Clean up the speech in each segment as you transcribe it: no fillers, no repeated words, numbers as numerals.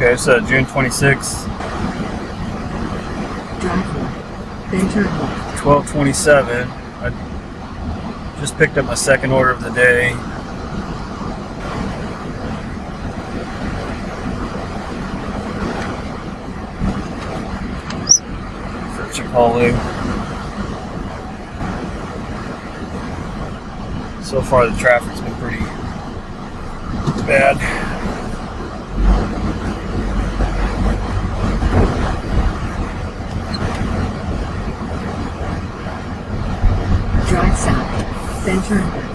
Okay, so June 26th. Drive left. Then turn left. 12:27. I just picked up my second order of the day. For Chipotle. So far the traffic's been pretty bad. Drive south. Then turn left.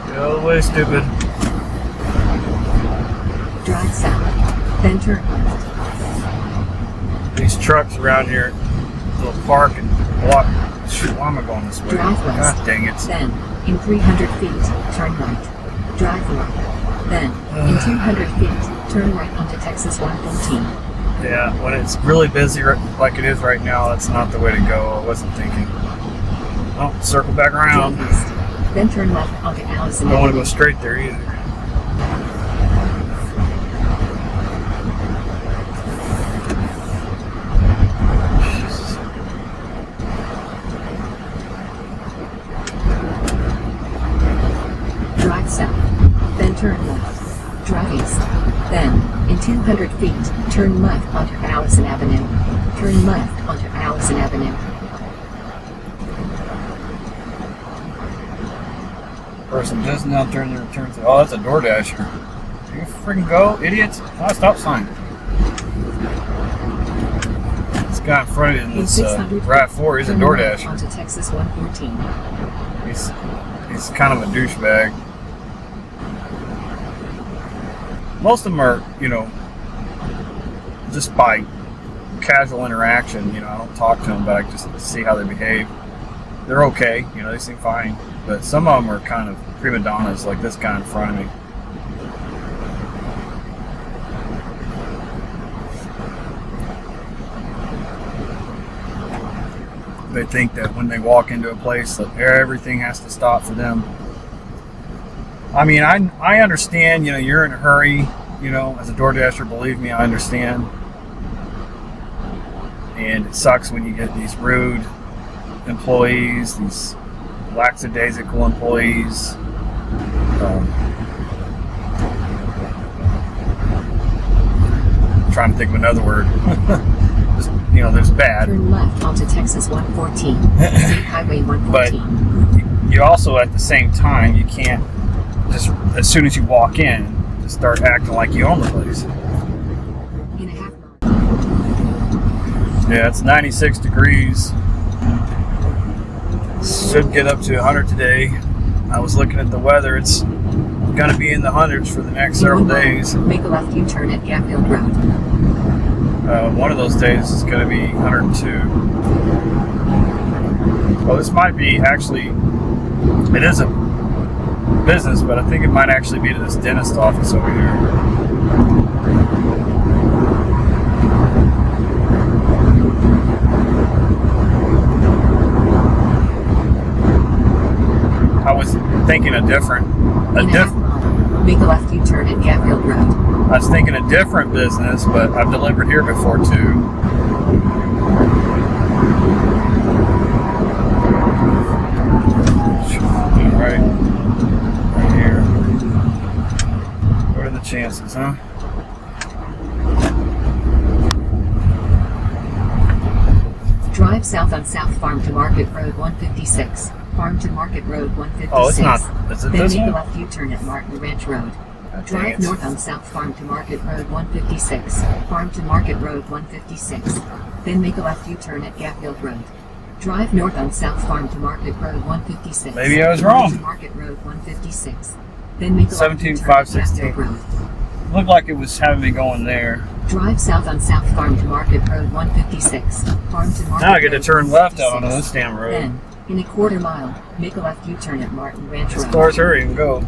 Get out of the way, stupid. Drive south. Then turn left. These trucks around here will park and block. Shoot, why am I going this way? Drive west. God dang it. Then, in 300 feet, turn right. Drive left. Then, in 200 feet, turn right onto Texas 114. Yeah, when it's really busy like it is right now, that's not the way to go. I wasn't thinking. Oh, circle back around. Drive east. Then turn left onto Allison I don't want to Avenue. go straight there either. Drive south. Then turn left. Drive east. Then, in 200 feet, turn left onto Allison Avenue. Turn left onto Allison Avenue. Person just now turning their turns. Oh, that's a DoorDasher. You freaking go, idiots. Ah, stop sign. This guy in front of you in In this 600 RAV4, he's a turn left DoorDasher. onto Texas 114. He's kind of a douchebag. Most of them are, just by casual interaction. I don't talk to them, but I just see how they behave. They're okay. They seem fine. But some of them are kind of prima donnas, like this guy in front of me. They think that when they walk into a place that everything has to stop for them. I mean, I understand, you're in a hurry, as a DoorDasher, believe me, I understand. And it sucks when you get these rude employees, these lackadaisical employees. Trying to think of another word. Just, there's bad. Turn left onto Texas 114. State Highway 114. But you also, at the same time, you can't just, as soon as you walk in, just start acting like you own the place. In a half mile. Yeah, it's 96 degrees. Should get up to 100 today. I was looking at the weather. It's going to be in the hundreds for the next several days. Make a left U-turn at Gapfield Road. One of those days is going to be 102. Well, this might be actually, it is a business, but I think it might actually be to this dentist office over here. I was thinking a different Make a left U-turn at Gapfield Road. I was thinking a different business, but I've delivered here before too. Right here. What are the chances, huh? Drive south on South Farm to Market Road 156. Farm to Market Road 156. Oh, it's not. Is it Then this make one? a left U-turn at Martin Ranch Road. God dang Drive it. north on South Farm to Market Road 156. Farm to Market Road 156. Then make a left U-turn at Gapfield Road. Drive north on South Farm to Market Road 156. Maybe I was Farm wrong. to Market Road 156. Then make a left U-turn at 17,516. Gapfield Road. Looked like it was having me going there. Drive south on South Farm to Market Road 156. Farm to Market Now I get to Road turn left out 156. onto this damn road. Then, in a quarter mile, make a left U-turn at Martin Ranch As Road. far as hurry and go.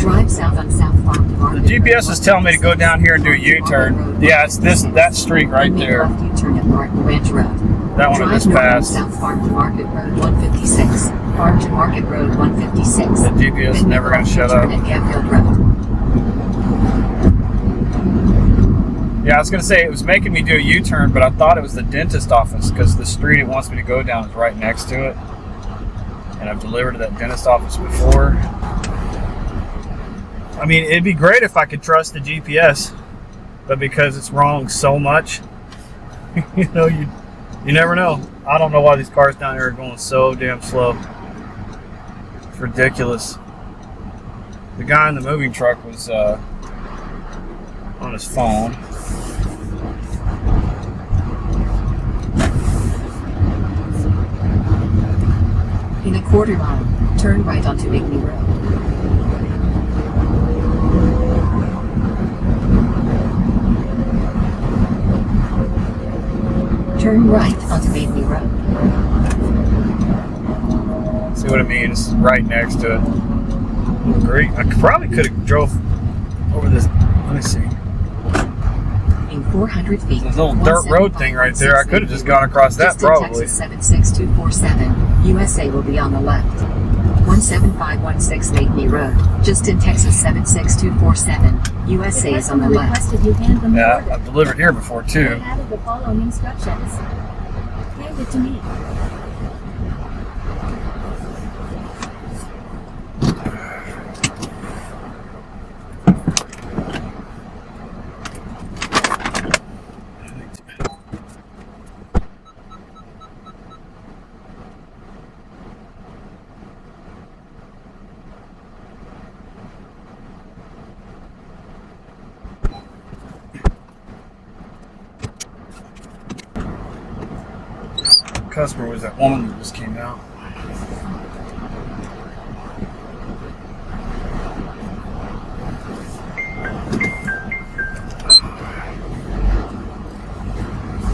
Drive south on South Farm to The Market GPS Road is telling me to go down here and do a U-turn. Yeah, it's that street right Make a there. left U-turn at Martin Ranch Road. That one I Drive just north on passed. South Farm to Market Road 156. Farm to Market Road 156. The GPS is Then never make a going to left shut up. U-turn at Gapfield Road. Yeah, I was going to say it was making me do a U-turn, but I thought it was the dentist office because the street it wants me to go down is right next to it. And I've delivered to that dentist office before. I mean, it'd be great if I could trust the GPS, but because it's wrong so much, you never know. I don't know why these cars down here are going so damn slow. It's ridiculous. The guy in the moving truck was on his phone. In a quarter mile, turn right onto Igny Road. Turn right onto Igny Road. See what I mean? It's right next to it. Great. I probably could have drove over this. Let me see. In 400 feet, This little dirt road thing right there. I could have just gone across that just in probably. Texas 76247, USA will be on the left. 17516 Igny Road, just in Texas 76247, USA is on the left. Requested you hand them the Yeah, order. I've delivered here before I too. added the following instructions. Hand it to me. Customer was that woman that just came out.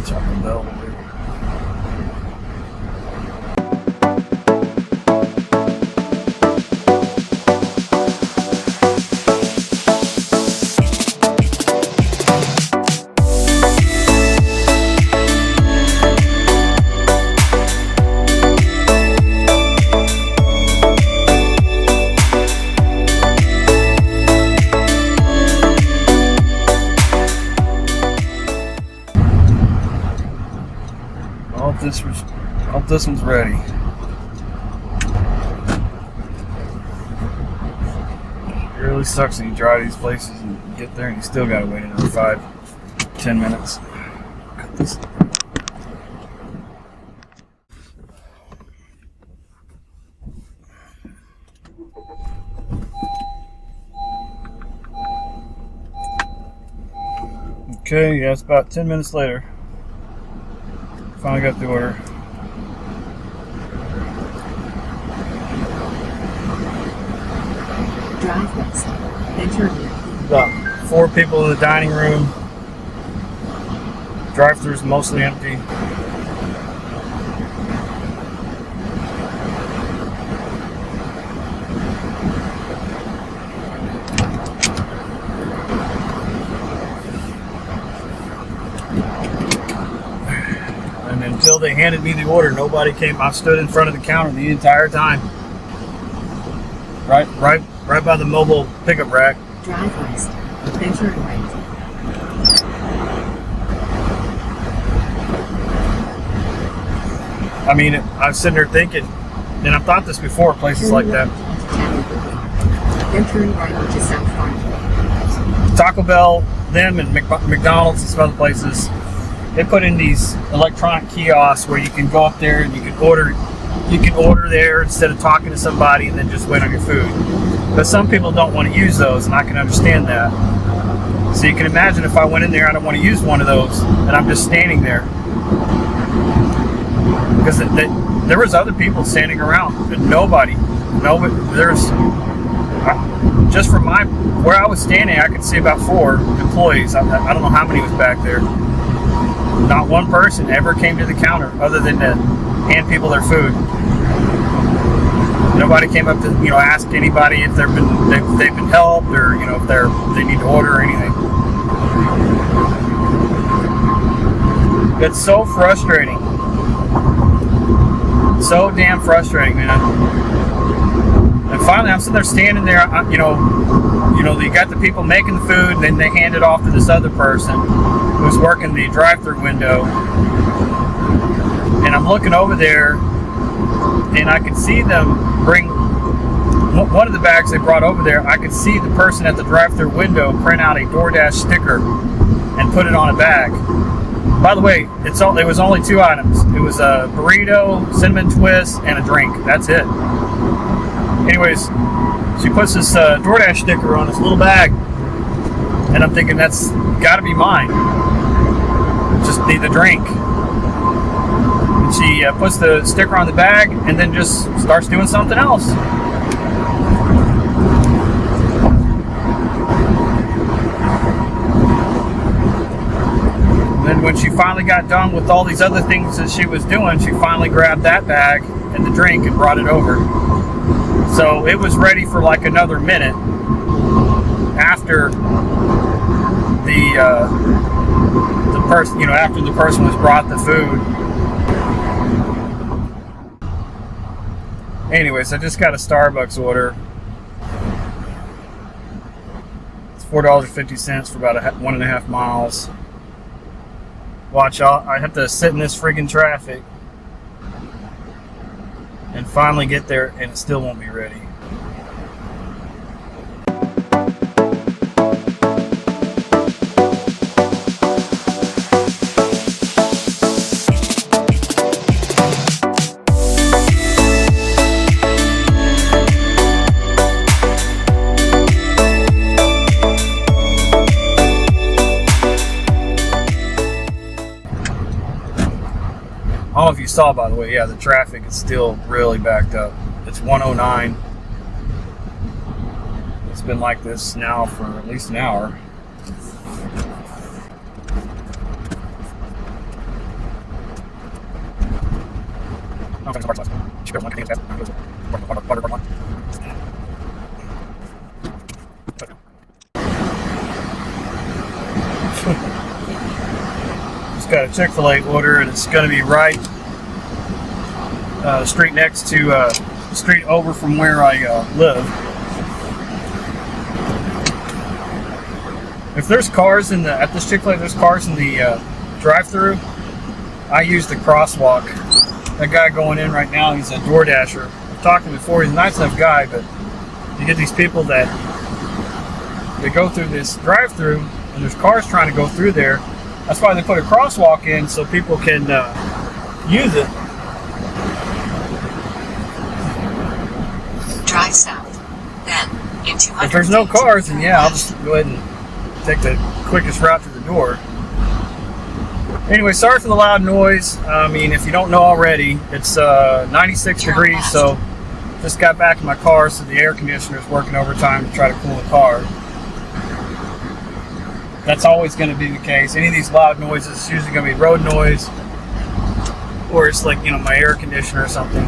Taco Bell. Hope this one's ready. It really sucks when you drive these places and get there and you still gotta wait another 5-10 minutes. Cut this. Okay, yeah, it's about 10 minutes later. Finally got the order. Drive west, then turn left. About 4 people in the dining room. Drive-thru's mostly empty. And until they handed me the order, nobody came. I stood in front of the counter the entire time. Right by the mobile pickup rack. Drive west, then turn right. I mean, I was sitting there thinking, and I've thought this before, places Turn like left that. onto Cabot Boulevard. Then turn right onto South Farm. Taco Bell, them, and McDonald's and some other places, they put in these electronic kiosks where you can go up there and you can order there instead of talking to somebody and then just wait on your food. But some people don't want to use those, and I can understand that. So you can imagine if I went in there, I don't want to use one of those, and I'm just standing there. Because there was other people standing around, but nobody, just from where I was standing, I could see about 4 employees. I don't know how many was back there. Not one person ever came to the counter other than to hand people their food. Nobody came up to ask anybody if they've been helped or if they need to order or anything. It's so frustrating. So damn frustrating, man. And finally, I'm sitting there standing there, you know, you got the people making the food, and then they hand it off to this other person who's working the drive-through window. And I'm looking over there, and I could see them bring one of the bags they brought over there. I could see the person at the drive-through window print out a DoorDash sticker and put it on a bag. By the way, it was only 2 items. It was a burrito, cinnamon twist, and a drink. That's it. Anyways, she puts this DoorDash sticker on this little bag, and I'm thinking that's got to be mine. Just need the drink. And she puts the sticker on the bag, and then just starts doing something else. Then when she finally got done with all these other things that she was doing, she finally grabbed that bag and the drink and brought it over. So it was ready for like another minute after the person, you know, after the person was brought the food. Anyways, I just got a Starbucks order. It's $4.50 for about 1.5 miles. Watch out, I have to sit in this friggin' traffic and finally get there, and it still won't be ready. I don't know if you saw, by the way, yeah, the traffic is still really backed up. It's 109. It's been like this now for at least an hour. Just got a Chick-fil-A order, and it's going to be right street next to street over from where I live. If there's cars at this Chick-fil-A, there's cars in the drive-through, I use the crosswalk. That guy going in right now, he's a DoorDasher. I've talked to him before. He's a nice enough guy, but you get these people that they go through this drive-through, and there's cars trying to go through there. That's why they put a crosswalk in, so people can use it. Drive south. Then, in 200 If there's no feet, cars, then turn yeah, I'll left. just go ahead and take the quickest route to the door. Anyway, sorry for the loud noise. I mean, if you don't know already, it's 96 Turn degrees, left. so just got back in my car, so the air conditioner's working overtime to try to cool the car. That's always going to be the case. Any of these loud noises, it's usually going to be road noise, or it's like, you know, my air conditioner or something.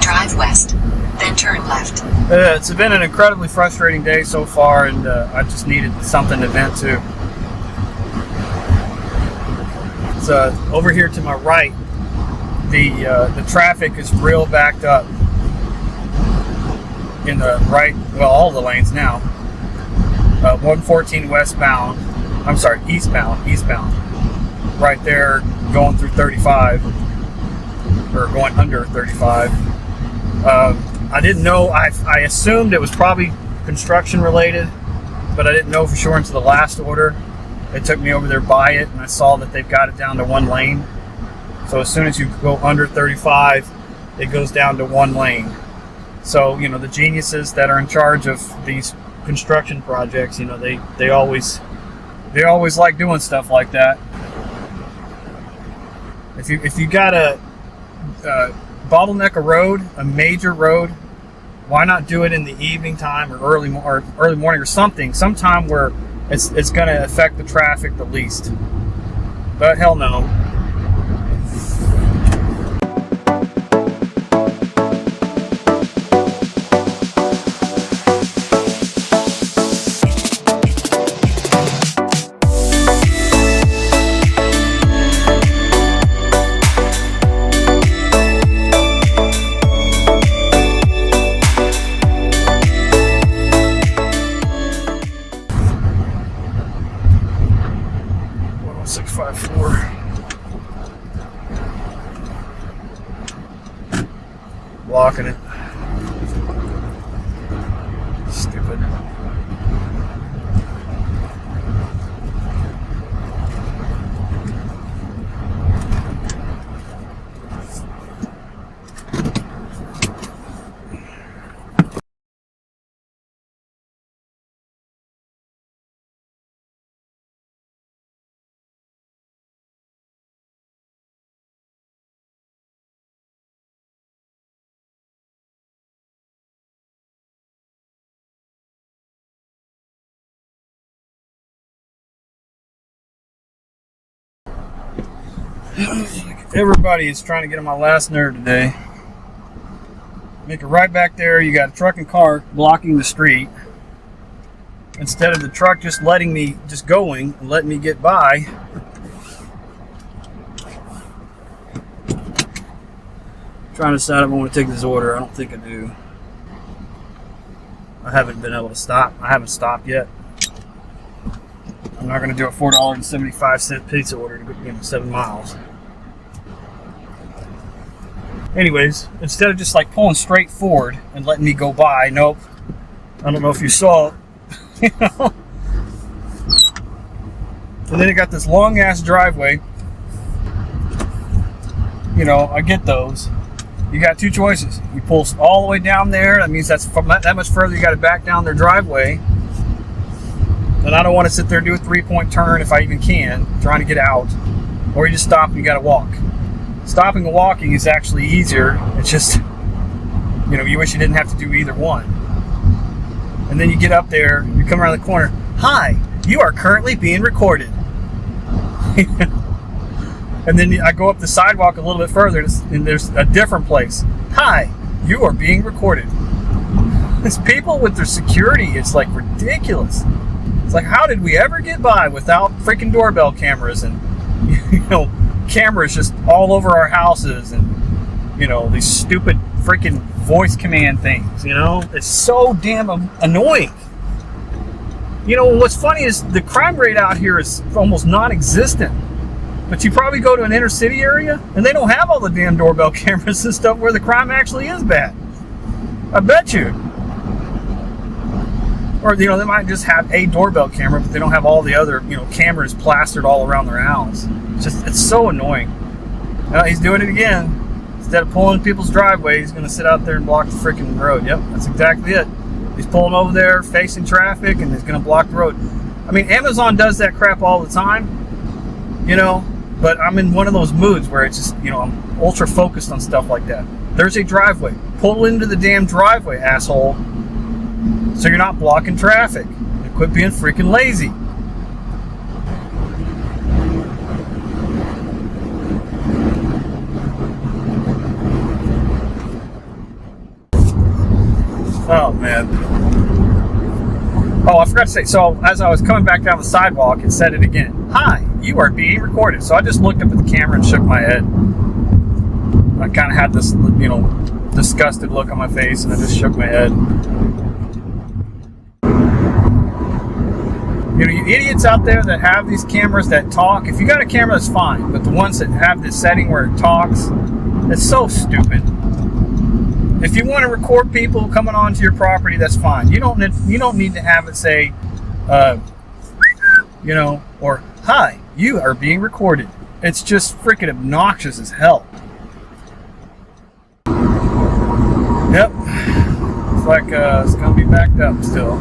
Drive west. Then turn left. It's been an incredibly frustrating day so far, and I just needed something to vent to. It's over here to my right. The traffic is real backed up in the right, well, all the lanes now. 114 westbound. I'm sorry, eastbound. Right there, going through 35, or going under 35. I didn't know. I assumed it was probably construction related, but I didn't know for sure until the last order. They took me over there by it, and I saw that they've got it down to 1 lane. So as soon as you go under 35, it goes down to 1 lane. So, you know, the geniuses that are in charge of these construction projects, you know, they always like doing stuff like that. If you got a bottleneck a road, a major road, why not do it in the evening time or early morning or something, sometime where it's going to affect the traffic the least. But hell no. 254. Blocking it. Stupid. Everybody is trying to get on my last nerve today. Make it right back there. You got a truck and car blocking the street. Instead of the truck just letting me, just going and letting me get by. Trying to decide if I want to take this order. I don't think I do. I haven't been able to stop. I haven't stopped yet. I'm not going to do a $4.75 pizza order to get 7 miles. Anyways, instead of just like pulling straight forward and letting me go by, nope. I don't know if you saw it. You know? And then it got this long ass driveway. You know, I get those. You got two choices. You pull all the way down there. That means that's from that much further. You got to back down their driveway. And I don't want to sit there and do a 3-point turn if I even can, trying to get out. Or you just stop and you got to walk. Stopping and walking is actually easier. It's just, you know, you wish you didn't have to do either one. And then you get up there, you come around the corner. Hi, you are currently being recorded. And then I go up the sidewalk a little bit further, and there's a different place. Hi, you are being recorded. These people with their security, it's like ridiculous. It's like, how did we ever get by without freaking doorbell cameras and, you know, cameras just all over our houses and, you know, these stupid freaking voice command things, you know? It's so damn annoying. You know, what's funny is the crime rate out here is almost non-existent. But you probably go to an inner city area and they don't have all the damn doorbell cameras and stuff where the crime actually is bad. I bet you. Or, you know, they might just have a doorbell camera, but they don't have all the other, you know, cameras plastered all around their house. It's so annoying. He's doing it again. Instead of pulling people's driveway, he's going to sit out there and block the freaking road. Yep, that's exactly it. He's pulling over there, facing traffic, and he's going to block the road. I mean, Amazon does that crap all the time, you know, but I'm in one of those moods where it's just, you know, I'm ultra focused on stuff like that. There's a driveway. Pull into the damn driveway, asshole, so you're not blocking traffic. And quit being freaking lazy. Oh, man. Oh, I forgot to say, so as I was coming back down the sidewalk, it said it again. Hi, you are being recorded. So I just looked up at the camera and shook my head. I kind of had this, you know, disgusted look on my face, and I just shook my head. You know, you idiots out there that have these cameras that talk, if you got a camera, that's fine. But the ones that have this setting where it talks, it's so stupid. If you want to record people coming onto your property, that's fine. You don't need to have it say, you know, or hi, you are being recorded. It's just freaking obnoxious as hell. Yep, looks like it's gonna be backed up still.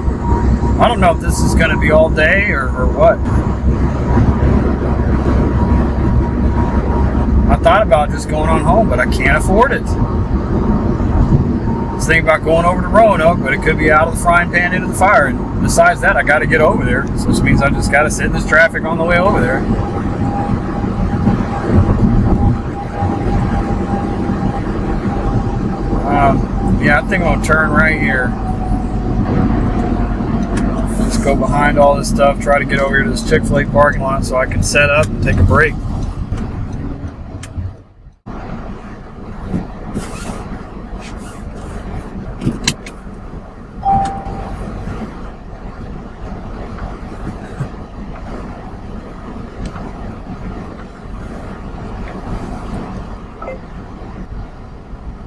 I don't know if this is gonna be all day or what. I thought about just going on home, but I can't afford it. I was thinking about going over to Roanoke, but it could be out of the frying pan into the fire. And besides that, I got to get over there, so which means I just got to sit in this traffic on the way over there. Yeah, I think I'm gonna turn right here. Just go behind all this stuff, try to get over here to this Chick-fil-A parking lot so I can set up and take a break.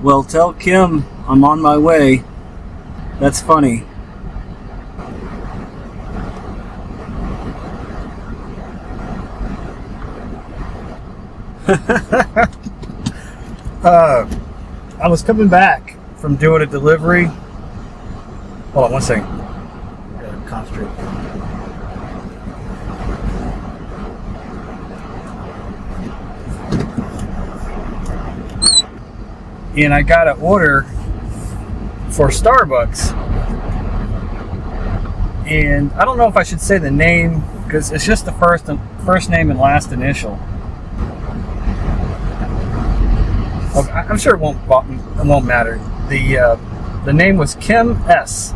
Well, tell Kim I'm on my way. That's funny. I was coming back from doing a delivery. Hold on one second. Gotta concentrate. And I got an order for Starbucks. And I don't know if I should say the name because it's just the first name and last initial. Okay, I'm sure it won't matter. The name was Kim S.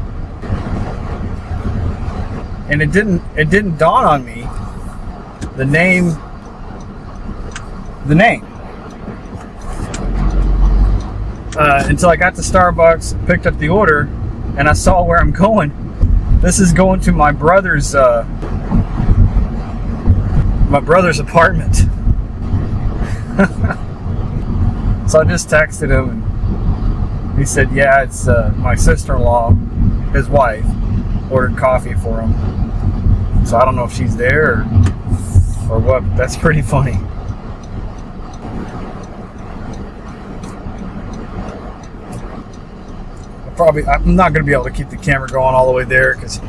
And it didn't dawn on me the name. Until I got to Starbucks, picked up the order, and I saw where I'm going. This is going to my brother's apartment. So I just texted him, and he said, "Yeah, it's my sister-in-law, his wife, ordered coffee for him. So I don't know if she's there or what. But that's pretty funny." I'm not going to be able to keep the camera going all the way there because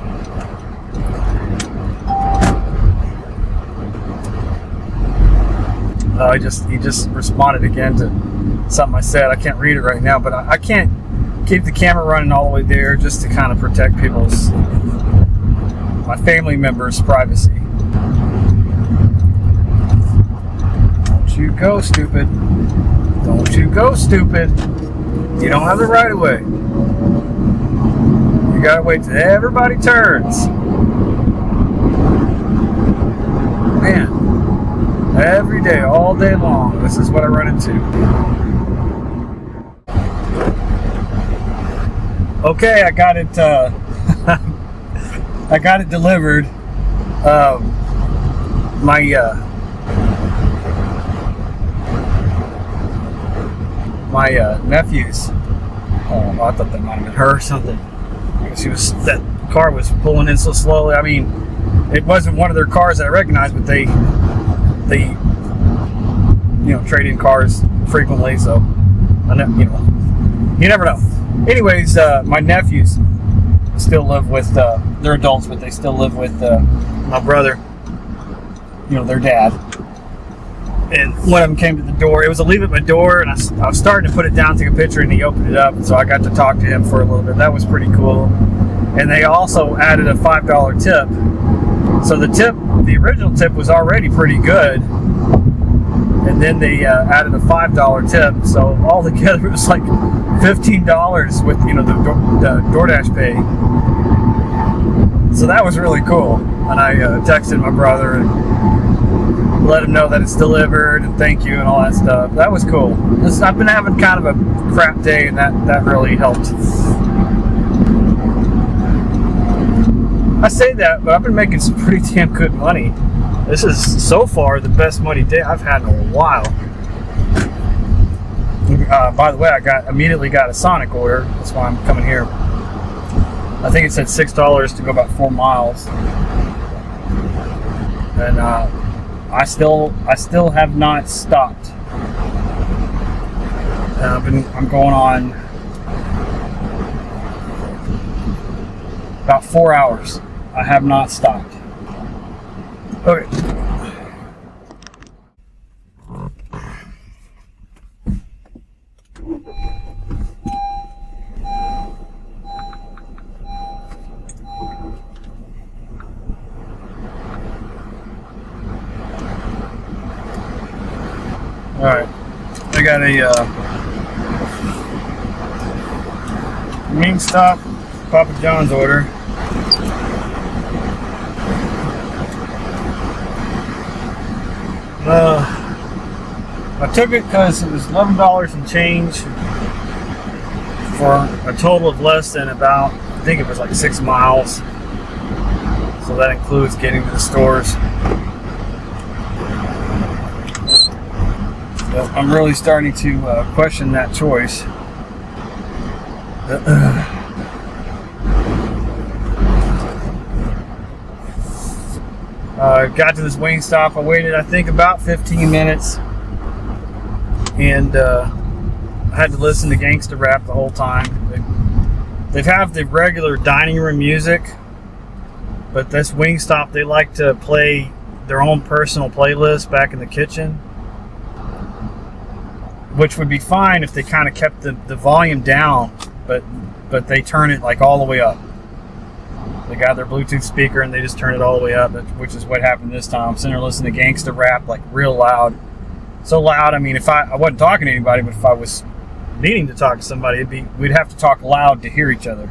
he just responded again to something I said. I can't read it right now, but I can't keep the camera running all the way there just to kind of protect my family members' privacy. Don't you go, stupid. Don't you go, stupid. You don't have the right of way. You gotta wait till everybody turns. Man, every day, all day long, this is what I run into. Okay, I got it. I got it delivered. My nephews. Oh, I thought that might have been her or something. That car was pulling in so slowly. I mean, it wasn't one of their cars that I recognized, but they trade in cars frequently, so you never know. Anyways, my nephews still live with they're adults, but they still live with my brother, their dad. And one of them came to the door. It was a leave at my door, and I was starting to put it down, take a picture, and he opened it up. And so I got to talk to him for a little bit. That was pretty cool. And they also added a $5 tip. So the original tip was already pretty good. And then they added a $5 tip. So altogether it was like $15 with the DoorDash pay. So that was really cool. And I texted my brother and let him know that it's delivered and thank you and all that stuff. That was cool. I've been having kind of a crap day, and that really helped. I say that, but I've been making some pretty damn good money. This is so far the best money day I've had in a while. By the way, I immediately got a Sonic order. That's why I'm coming here. I think it said $6 to go about 4 miles. And I still have not stopped. I'm going on about 4 hours. I have not stopped. Okay. Alright, I got a Wingstop Papa John's order. I took it because it was $11 and change for a total of less than about, I think it was like 6 miles. So that includes getting to the stores. But I'm really starting to question that choice. Got to this Wingstop. I waited, I think, about 15 minutes, and I had to listen to gangsta rap the whole time. They have the regular dining room music, but this Wingstop, they like to play their own personal playlist back in the kitchen, which would be fine if they kind of kept the volume down, but they turn it like all the way up. They got their Bluetooth speaker and they just turn it all the way up, which is what happened this time. I'm sitting there listening to gangsta rap like real loud. So loud, I mean, if I wasn't talking to anybody, but if I was needing to talk to somebody, we'd have to talk loud to hear each other.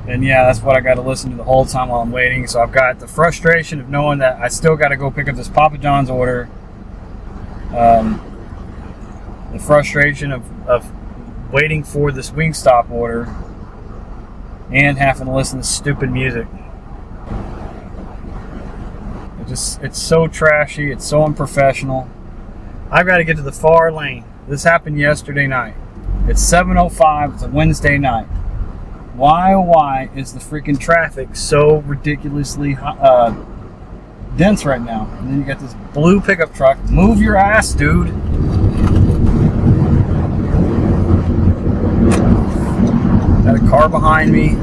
And yeah, that's what I got to listen to the whole time while I'm waiting. So I've got the frustration of knowing that I still got to go pick up this Papa John's order. The frustration of waiting for this Wingstop order and having to listen to stupid music. It's so trashy. It's so unprofessional. I've got to get to the far lane. This happened yesterday night. It's 7:05. It's a Wednesday night. Why, oh why is the freaking traffic so ridiculously dense right now? And then you got this blue pickup truck. Move your ass, dude. Got a car behind me.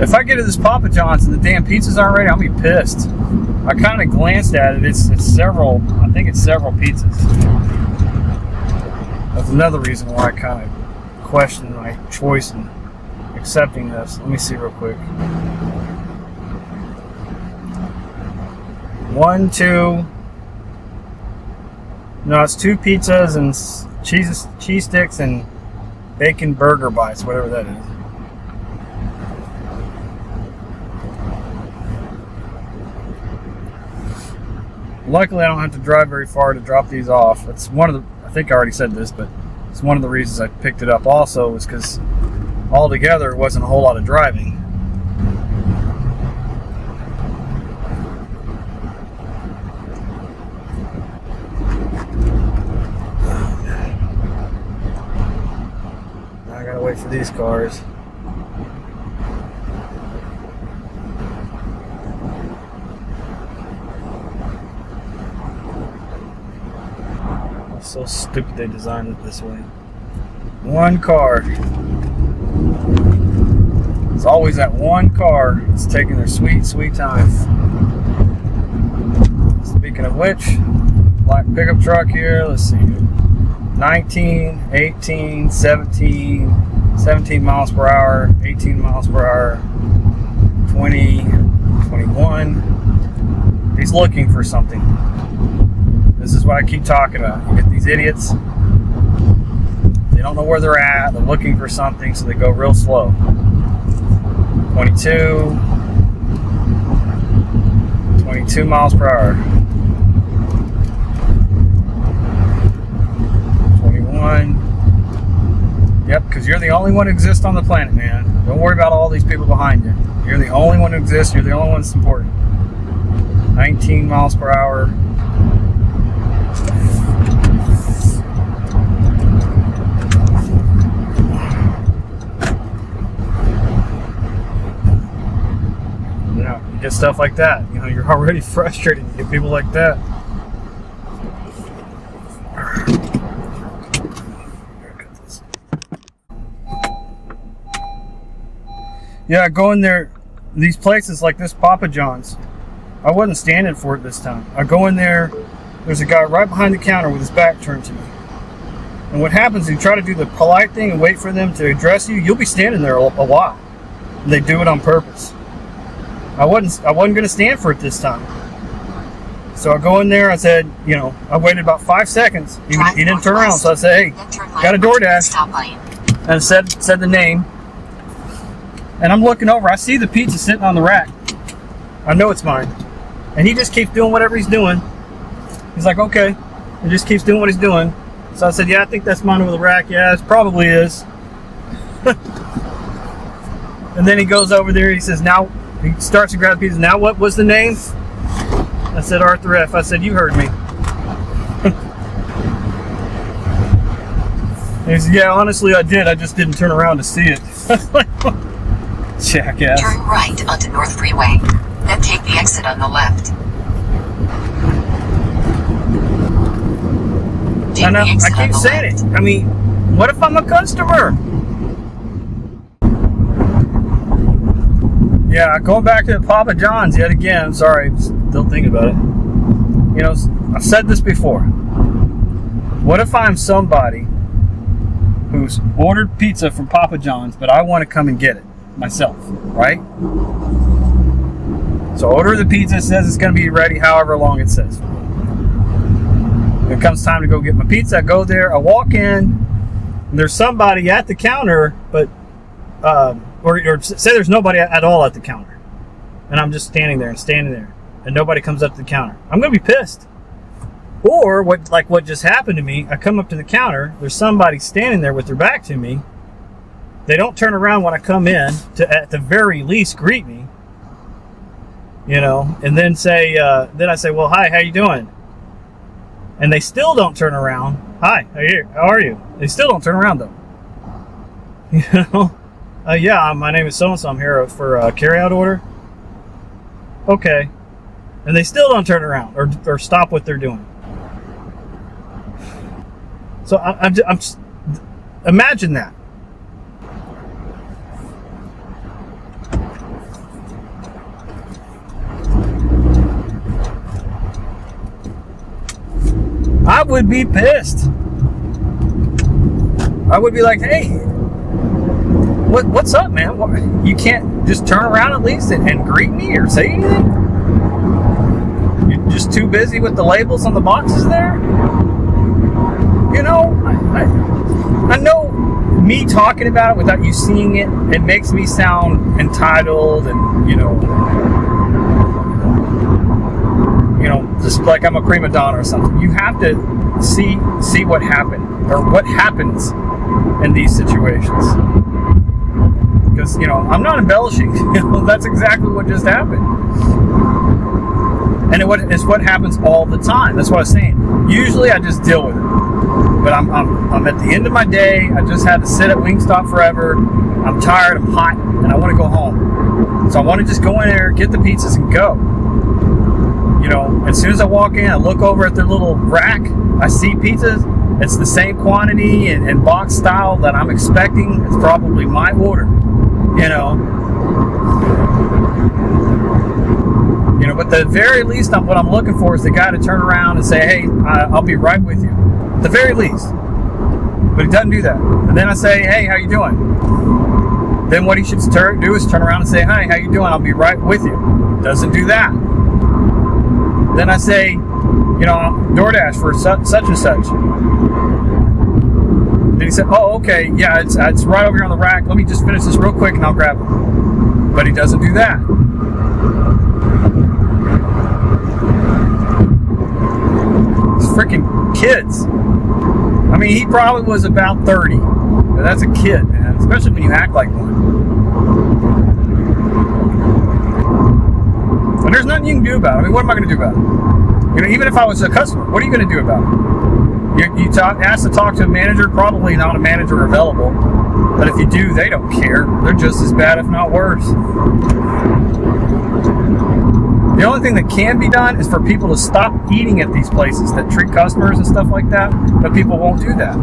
If I get to this Papa John's and the damn pizza's aren't ready, I'll be pissed. I kind of glanced at it. It's several. I think it's several pizzas. That's another reason why I kind of question my choice in accepting this. Let me see real quick. 1, 2. No, it's 2 pizzas and cheese sticks and bacon burger bites, whatever that is. Luckily, I don't have to drive very far to drop these off. It's one of the, I think I already said this, but it's one of the reasons I picked it up also was because altogether it wasn't a whole lot of driving. Now I gotta wait for these cars. So stupid they designed it this way. One car. It's always that one car. It's taking their sweet, sweet time. Speaking of which, black pickup truck here. Let's see. 19, 18, 17 miles per hour, 18 miles per hour, 20, 21. He's looking for something. This is what I keep talking about. You get these idiots, they don't know where they're at, they're looking for something, so they go real slow. 22 miles per hour. 21. Yep, because you're the only one who exists on the planet, man. Don't worry about all these people behind you. You're the only one who exists, you're the only one that's important. 19 miles per hour. Get stuff like that. You know, you're already frustrated. You get people like that. Yeah, go in there. These places like this Papa John's, I wasn't standing for it this time. I go in there. There's a guy right behind the counter with his back turned to me. And what happens is you try to do the polite thing and wait for them to address you. You'll be standing there a while. They do it on purpose. I wasn't going to stand for it this time. So I go in there. I said, you know, I waited about 5 seconds. He didn't turn around. So I said, hey, got a DoorDash. And said the name. And I'm looking over. I see the pizza sitting on the rack. I know it's mine. And he just keeps doing whatever he's doing. He's like, okay. He just keeps doing what he's doing. So I said, yeah, I think that's mine over the rack. Yeah, it probably is. And then he goes over there. He says, now. He starts to grab the pizza. Now, what was the name? I said, Arthur F. I said, you heard me. He said, yeah, honestly, I did. I just didn't turn around to see it. Jackass. Turn right onto North Freeway, then take the exit on the left. Take I know. the I exit on keep the saying left. it. I mean, what if I'm a customer? Yeah, going back to Papa John's yet again. Sorry, I'm still thinking about it. You know, I've said this before. What if I'm somebody who's ordered pizza from Papa John's, but I want to come and get it myself, right? So order the pizza, it says it's going to be ready however long it says. When it comes time to go get my pizza, I go there, I walk in, and there's somebody at the counter, but or say there's nobody at all at the counter, and I'm just standing there, and nobody comes up to the counter. I'm gonna be pissed. Or what just happened to me? I come up to the counter, there's somebody standing there with their back to me. They don't turn around when I come in to, at the very least, greet me. You know, and then then I say, well, hi, how you doing? And they still don't turn around. Hi, how are you? They still don't turn around though. You know. Yeah, my name is so-and-so. I'm here for a carry-out order. Okay. And they still don't turn around or stop what they're doing. So I'm just, imagine that. I would be pissed. I would be like, hey, what's up, man? You can't just turn around at least and greet me or say anything? You're just too busy with the labels on the boxes there? You know, I know me talking about it without you seeing it, it makes me sound entitled and, you know, just like I'm a prima donna or something. You have to see what happened or what happens in these situations. Because, you know, I'm not embellishing. You know, that's exactly what just happened. And it's what happens all the time. That's what I was saying. Usually I just deal with it. But I'm at the end of my day. I just had to sit at Wingstop forever. I'm tired, I'm hot, and I want to go home. So I want to just go in there, get the pizzas, and go. You know, as soon as I walk in, I look over at their little rack. I see pizzas. It's the same quantity and box style that I'm expecting. It's probably my order. You know, but at the very least, what I'm looking for is the guy to turn around and say, hey, I'll be right with you. At the very least. But he doesn't do that. And then I say, hey, how you doing? Then what he should do is turn around and say, hi, how you doing? I'll be right with you. Doesn't do that. Then I say, you know, DoorDash for such and such. Then he said, oh, okay, yeah, it's right over here on the rack. Let me just finish this real quick and I'll grab it. But he doesn't do that. It's freaking kids. I mean, he probably was about 30. But that's a kid, man, especially when you act like one. And there's nothing you can do about it. I mean, what am I going to do about it? You know, even if I was a customer, what are you going to do about it? You ask to talk to a manager, probably not a manager available. But if you do, they don't care. They're just as bad, if not worse. The only thing that can be done is for people to stop eating at these places that treat customers and stuff like that, but people won't do that.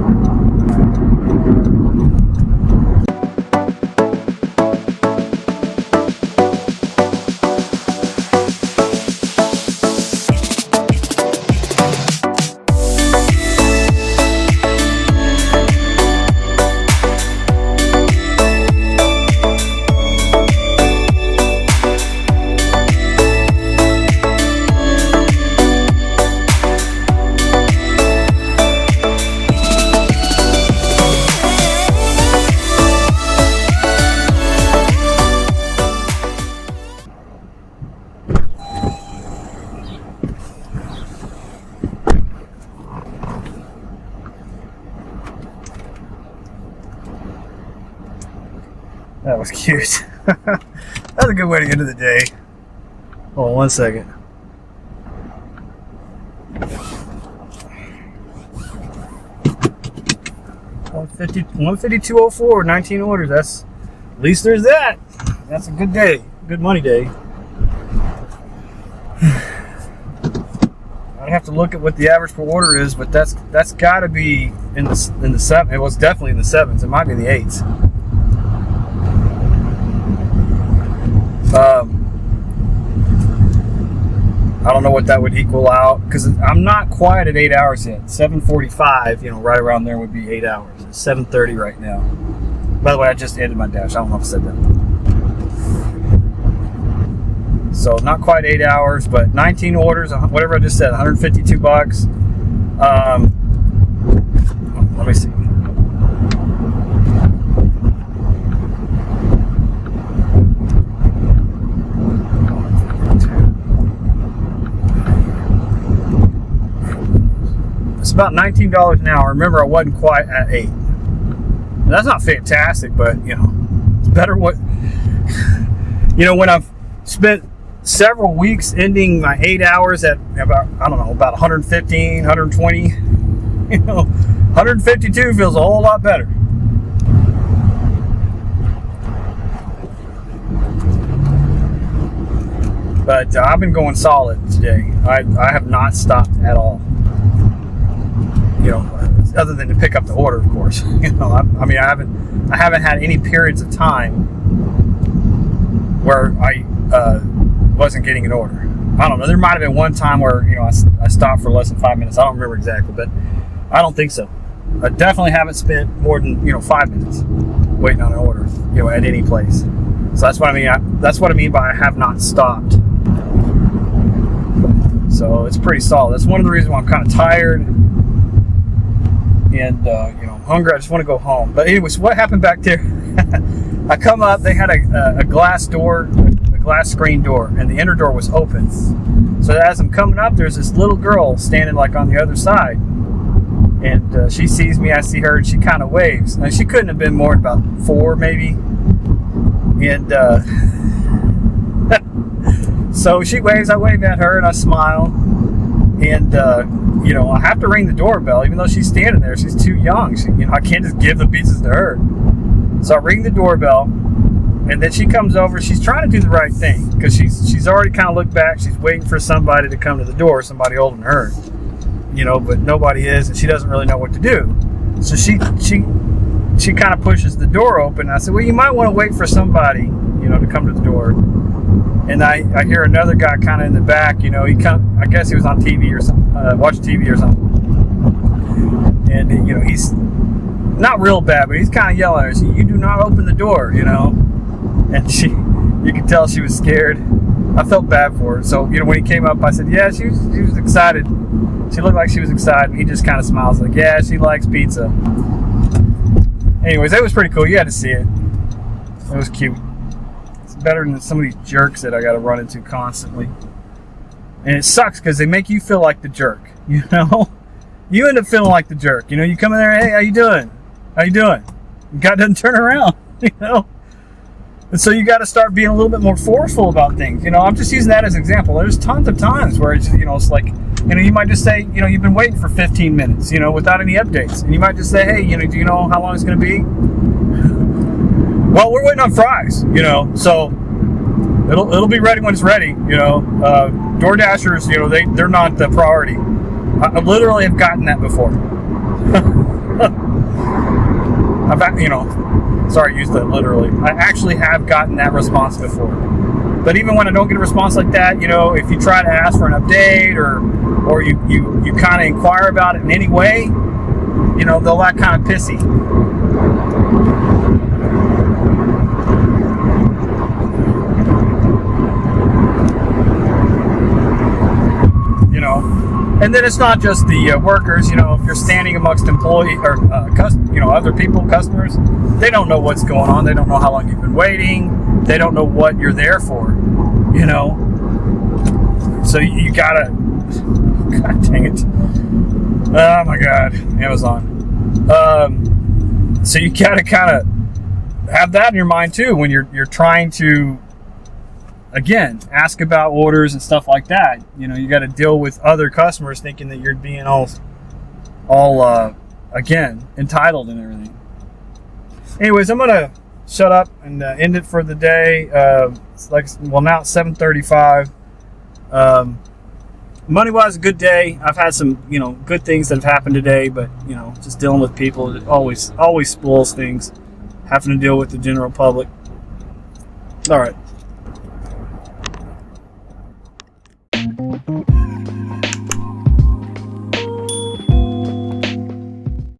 That was cute. That's a good way to end the day. Hold on 1 second. 152.04, 19 orders. That's at least there's that. That's a good day, good money day. I'd have to look at what the average per order is, but that's got to be in the seven. It was definitely in the sevens. It might be in the eights. I don't know what that would equal out because I'm not quite at 8 hours yet. 7:45, right around there would be 8 hours. It's 7:30 right now. By the way, I just ended my dash. I don't know if I said that. So not quite 8 hours, but 19 orders, whatever I just said, $152. Let me see. It's about $19 an hour. Remember, I wasn't quite at 8. That's not fantastic, but it's better what when I've spent several weeks ending my 8 hours at about 115, 120. 152 feels a whole lot better. But I've been going solid today. I have not stopped at all. Other than to pick up the order, of course. I haven't had any periods of time where I wasn't getting an order. I don't know. There might have been one time where I stopped for less than 5 minutes. I don't remember exactly, but I don't think so. I definitely haven't spent more than 5 minutes waiting on an order, at any place. So that's what I mean. That's what I mean by I have not stopped. So it's pretty solid. That's one of the reasons why I'm kind of tired and hungry. I just want to go home. But anyways, what happened back there? I come up. They had a glass door, a glass screen door, and the inner door was open. So as I'm coming up, there's this little girl standing like on the other side, and she sees me. I see her, and she kind of waves. Now she couldn't have been more than about 4, maybe. And so she waves. I wave at her, and I smile. And I have to ring the doorbell, even though she's standing there. She's too young. I can't just give the pizzas to her. So I ring the doorbell, and then she comes over. She's trying to do the right thing because she's already kind of looked back. She's waiting for somebody to come to the door, somebody holding her, but nobody is, and she doesn't really know what to do. So she kind of pushes the door open. I said, well, you might want to wait for somebody, to come to the door. And I hear another guy kind of in the back, I guess he was on TV or something, watching TV or something. And, he's not real bad, but he's kind of yelling at her. You do not open the door, And you could tell she was scared. I felt bad for her. So, when he came up, I said, yeah, she was excited. She looked like she was excited. He just kind of smiles like, yeah, she likes pizza. Anyways, that was pretty cool. You had to see it. It was cute. Better than some of these jerks that I got to run into constantly. And it sucks because they make you feel like the jerk, you end up feeling like the jerk. You come in there, hey, how you doing? The guy doesn't turn around, And so you got to start being a little bit more forceful about things. I'm just using that as an example. There's tons of times where it's, it's like, you might just say, you've been waiting for 15 minutes, without any updates. And you might just say, hey, do you know how long it's going to be? Well, we're waiting on fries, so it'll be ready when it's ready, DoorDashers, they're not the priority. I literally have gotten that before. Sorry, I used that literally. I actually have gotten that response before. But even when I don't get a response like that, if you try to ask for an update or you kind of inquire about it in any way, they'll act kind of pissy. And then it's not just the workers, if you're standing amongst employees or other people, customers, they don't know what's going on. They don't know how long you've been waiting. They don't know what you're there for, So you gotta, God dang it. Oh my God, Amazon. So you gotta kind of have that in your mind too when you're trying to, again, ask about orders and stuff like that. You got to deal with other customers thinking that you're being all again, entitled and everything. Anyways, I'm gonna shut up and end it for the day. It's now it's 7:35. Money wise, a good day. I've had some, good things that have happened today, but just dealing with people, it always spoils things. Having to deal with the general public. All right.